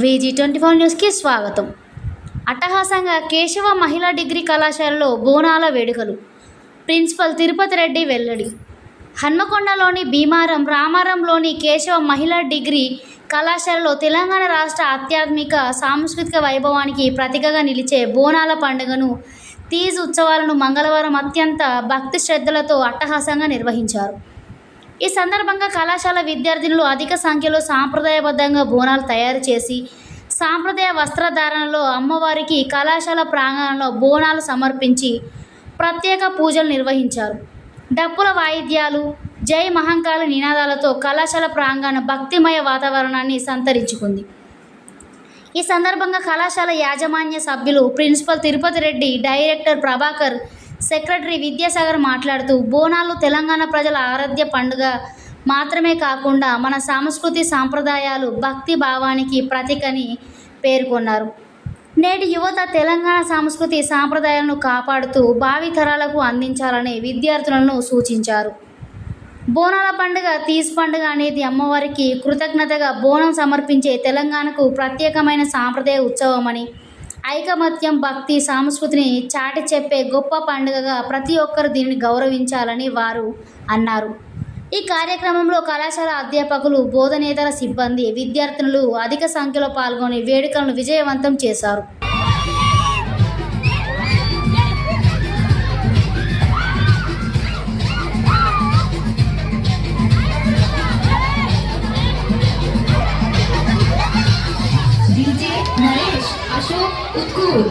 VG24 న్యూస్కి స్వాగతం. అట్టహాసంగా కేశవ మహిళా డిగ్రీ కళాశాలలో బోనాల వేడుకలు. ప్రిన్సిపల్ తిరుపతి రెడ్డి వెల్లడి. హన్మకొండలోని భీమారం, రామారంలోని కేశవ మహిళా డిగ్రీ కళాశాలలో తెలంగాణ రాష్ట్ర ఆధ్యాత్మిక సాంస్కృతిక వైభవానికి ప్రతీకగా నిలిచే బోనాల పండుగను, తీజ్ ఉత్సవాలను మంగళవారం అత్యంత భక్తి శ్రద్ధలతో అట్టహాసంగా నిర్వహించారు. ఈ సందర్భంగా కళాశాల విద్యార్థినులు అధిక సంఖ్యలో సాంప్రదాయబద్ధంగా బోనాలు తయారు చేసి, సాంప్రదాయ వస్త్రధారణలో అమ్మవారికి కళాశాల ప్రాంగణంలో బోనాలు సమర్పించి ప్రత్యేక పూజలు నిర్వహించారు. డప్పుల వాయిద్యాలు, జై మహంకాళి నినాదాలతో కళాశాల ప్రాంగణ భక్తిమయ వాతావరణాన్ని సంతరించుకుంది. ఈ సందర్భంగా కళాశాల యాజమాన్య సభ్యులు principal Tirupati Reddy, director Prabhakar, secretary Vidyasagar మాట్లాడుతూ, బోనాలు తెలంగాణ ప్రజల ఆరాధ్య పండుగ మాత్రమే కాకుండా మన సంస్కృతి సాంప్రదాయాలు, భక్తి భావానికి ప్రతీకని పేర్కొన్నారు. నేటి యువత తెలంగాణ సంస్కృతి సాంప్రదాయాలను కాపాడుతూ భావితరాలకు అందించాలని విద్యార్థులను సూచించారు. బోనాల పండుగ, తీజ్ పండుగ అనేది అమ్మవారికి కృతజ్ఞతగా బోనం సమర్పించే తెలంగాణకు ప్రత్యేకమైన సాంప్రదాయ ఉత్సవమని, ఐకమత్యం, భక్తి, సంస్కృతిని చాటి చెప్పే గొప్ప పండుగగా ప్రతి ఒక్కరూ దీనిని గౌరవించాలని వారు అన్నారు. ఈ కార్యక్రమంలో కళాశాల అధ్యాపకులు, బోధనేతర సిబ్బంది, విద్యార్థినులు అధిక సంఖ్యలో పాల్గొని వేడుకలను విజయవంతం చేశారు. DJ నరేష్, అశోక్, ఉత్కూర్.